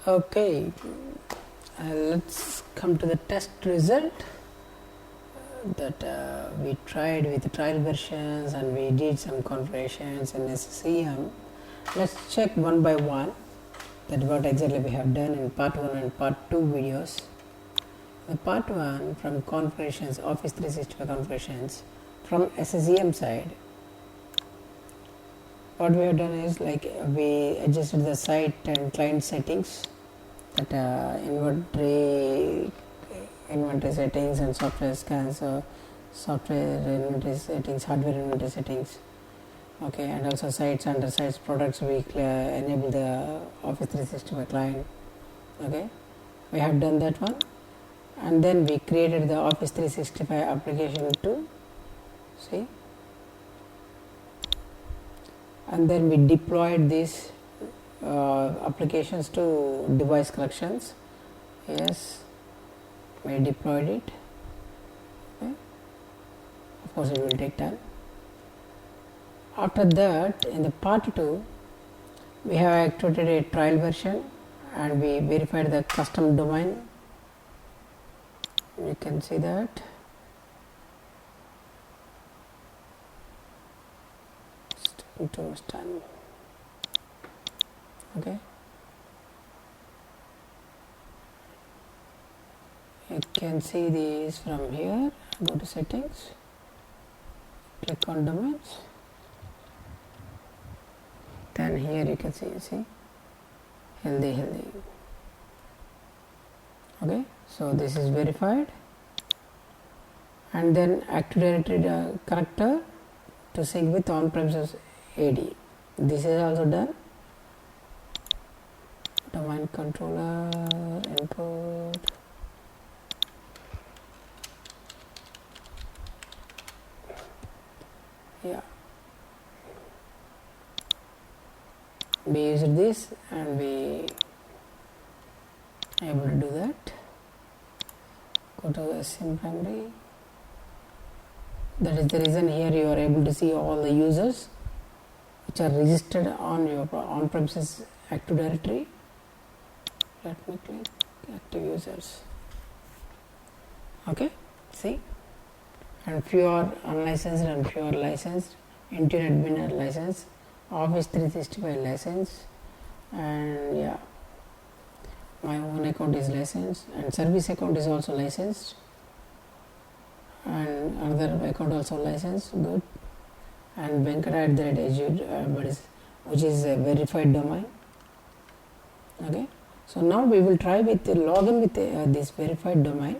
Okay, let's come to the test result that we tried with the trial versions, and we did some configurations in SCCM. Let's check one by one that what exactly we have done in part 1 and part 2 videos. The part 1 from configurations, Office 365 configurations from SCCM side. What we have done is like we adjusted the site and client settings, that inventory settings and software scans, software inventory settings, hardware inventory settings. Okay, and also sites, under sites products we enable the Office 365 client. Okay, we have done that one, and then we created the Office 365 application too. See, and then we deployed these applications to device collections. Yes, we deployed it. Okay. Of course it will take time. After that, in the part 2 we have activated a trial version and we verified the custom domain. You can see that. It's taking too much time. Okay, you can see these from here. Go to settings, click on domains, then here you can see healthy. Okay, so this is verified, and then Active Directory connector to sync with on-premises AD. This is also done. Domain controller input, yeah, we used this and we able to do that. Go to SCCM primary. That is the reason here you are able to see all the users which are registered on your on-premises Active Directory. Let me click active users. Okay, see, and few are unlicensed and few are licensed. Intune admin are licensed, Office 365 license, and yeah, my own account is licensed, and service account is also licensed, and another account also licensed. Good. And Venkata @ which is a verified domain. Okay, so now we will try with the login with this verified domain.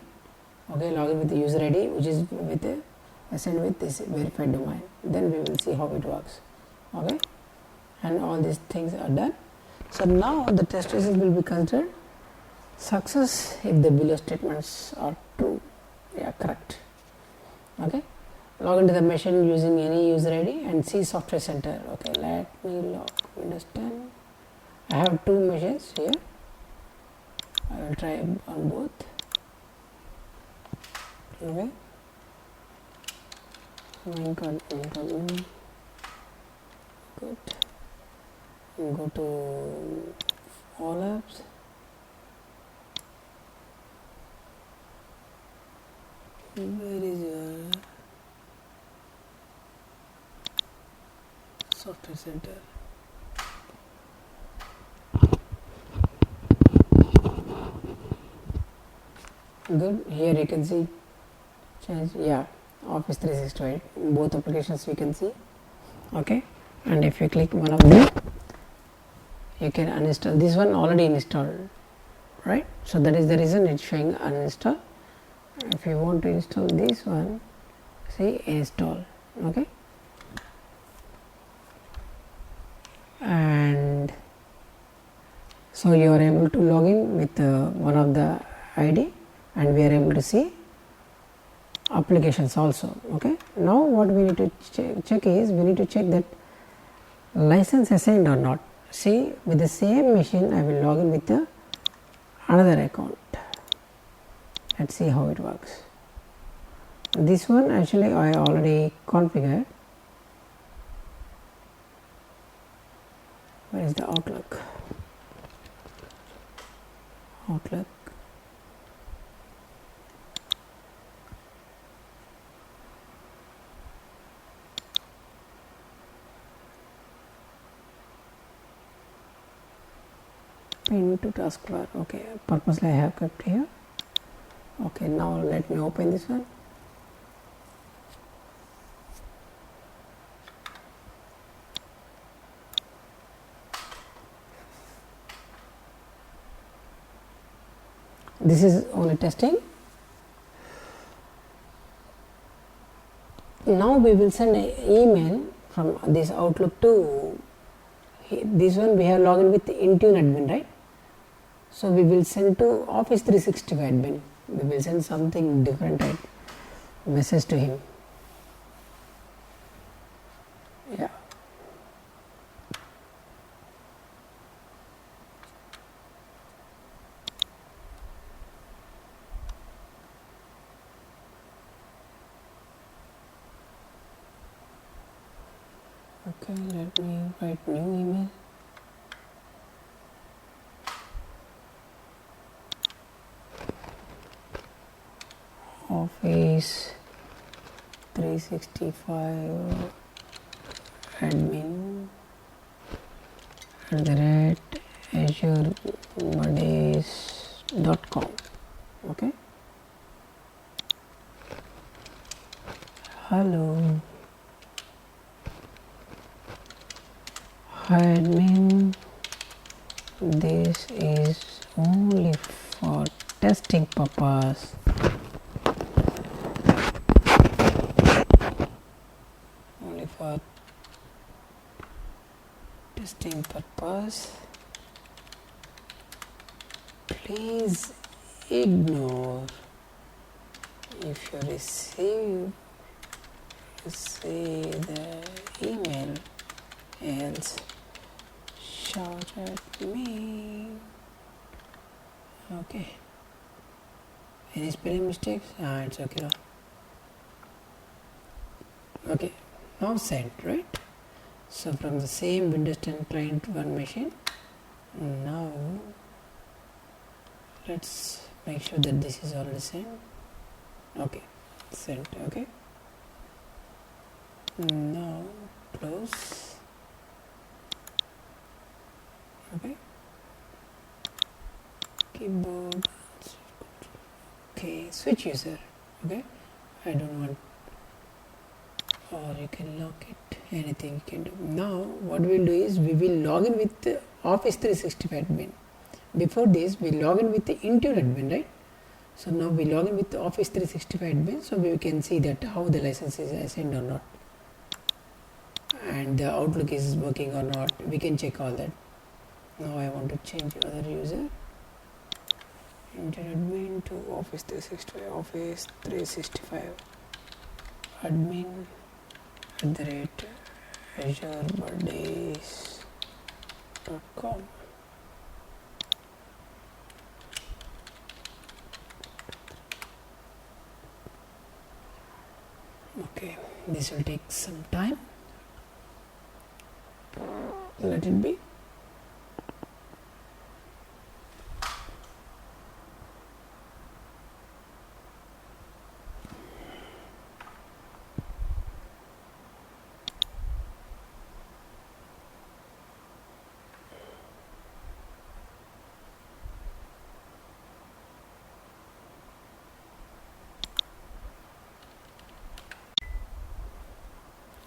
Okay, login with the user ID which is with assigned with this verified domain. Then we will see how it works. Okay, and all these things are done. So now the test result will be considered success if the below statements are true. Yeah, correct. Okay, log into the machine using any user ID and see software center. Okay, let me log Windows 10. I have two machines here. I will try on both. Okay, good. Go to all apps. Where is your software center? Good. Here you can see change. Yeah, Office 365. Both applications we can see. Okay, and if you click one of them, you can uninstall. This one already installed, right? So that is the reason it's showing uninstall. If you want to install this one, see install. Okay, and so you are able to log in with one of the ID, and we are able to see applications also. Okay, now what we need to check is we need to check that license assigned or not. See, with the same machine I will log in with another account. Let's see how it works. This one actually I already configured. Where is the Outlook? Outlook. Pin to taskbar. Okay, purposely I have kept here. Okay, now let me open this one. This is only testing. Now we will send an email from this Outlook to this one. We have logged with Intune admin, right? So we will send to Office 365 admin. We will send something different, right? Message to him. Yeah. Okay, let me write new email. Office 365 admin @azurebuddies.com. Okay. Hello. Hi admin, this is only for testing purpose. Only for testing purpose. Please ignore if you receive the email, else shout at me. Okay. Any spelling mistakes? It's okay now. Okay. Now sent, right? So from the same Windows 10 client one machine. Now let's make sure that this is already sent. Okay. Sent. Okay. Now close. Okay, keyboard. Okay, switch user. Okay, I don't want, or you can lock it, anything you can do. Now what we will do is we will log in with the Office 365 admin. Before this we log in with the Intune admin, right? So now we log in with the Office 365 admin, so we can see that how the license is assigned or not, and the Outlook is working or not. We can check all that. Now I want to change other user. Intune admin to Office 365. Office 365 admin @azurebuddies.com. Okay, this will take some time. Let it be.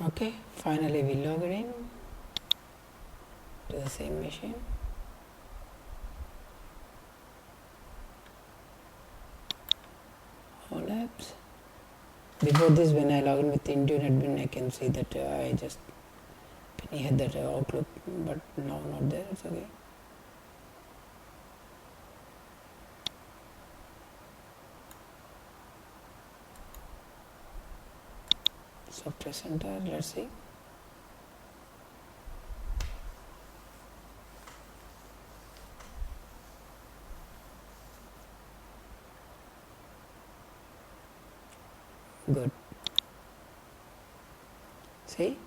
Okay, finally we log in to the same machine. All apps. Before this, when I log in with Intune admin, I can see that I just had that Outlook, but now not there. It's okay. Software Center, let's see. Good. See,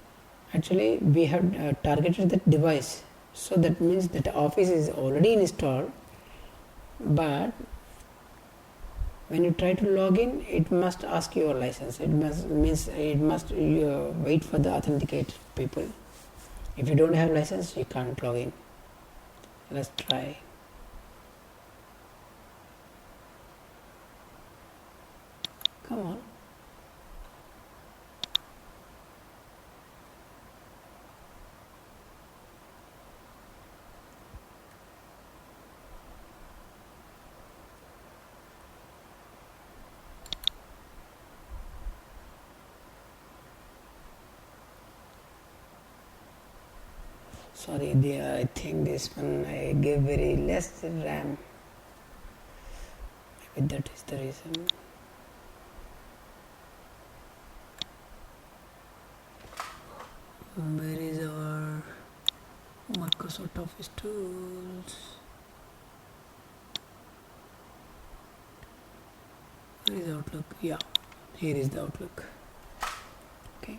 actually we have targeted that device, so that means that Office is already installed, but when you try to log in, it must ask you your license. It must wait for the authenticate people. If you don't have license, you can't log in. Let's try. Come on. Sorry, I think this one I gave very less RAM. Maybe that is the reason. Where is our Microsoft Office tools? Where is Outlook? Yeah, here is the Outlook. Okay.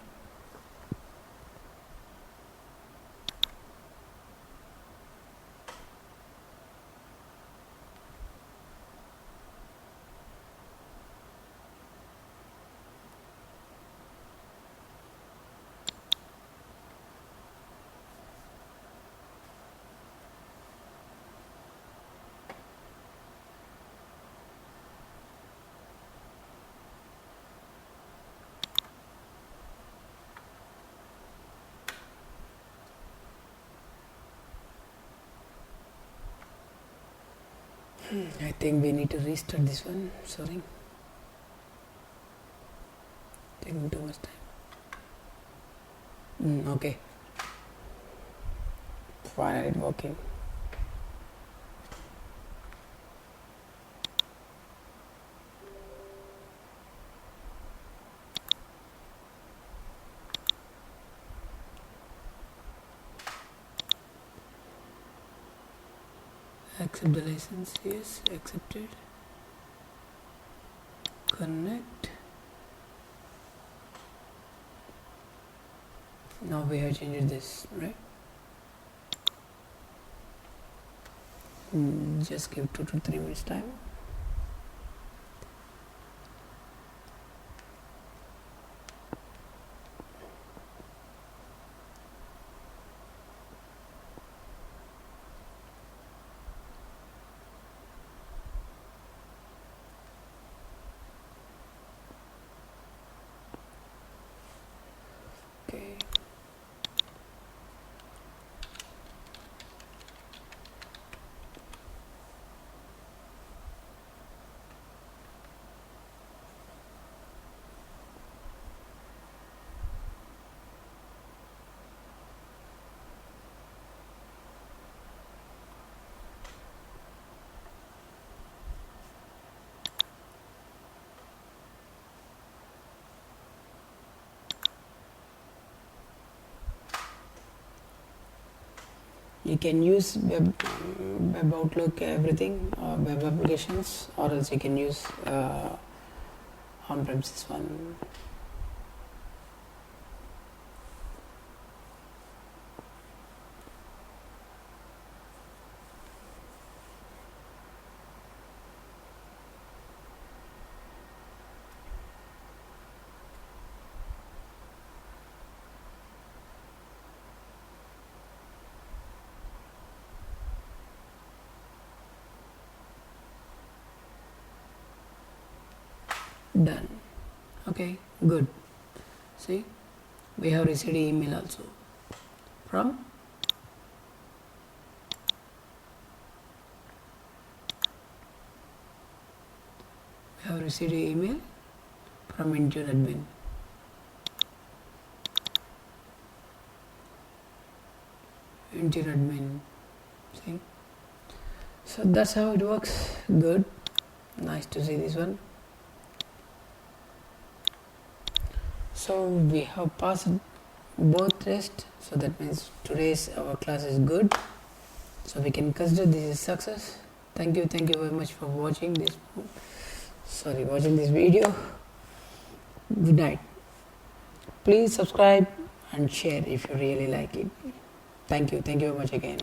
I think we need to restart this one. Sorry, taking too much time. Okay, finally it's working. Accept the license. Yes, accepted. Connect. Now we have changed this, right? Just give 2 to 3 minutes time. Okay. You can use web Outlook, everything, web applications, or else you can use on-premises one. Done. Okay, good. See, we have received email also from email from Intune admin. See, so that's how it works. Good, nice to see this one. So we have passed both tests, so that means today's our class is good, so we can consider this is success. Thank you very much for watching this video. Good night. Please subscribe and share if you really like it. Thank you very much again.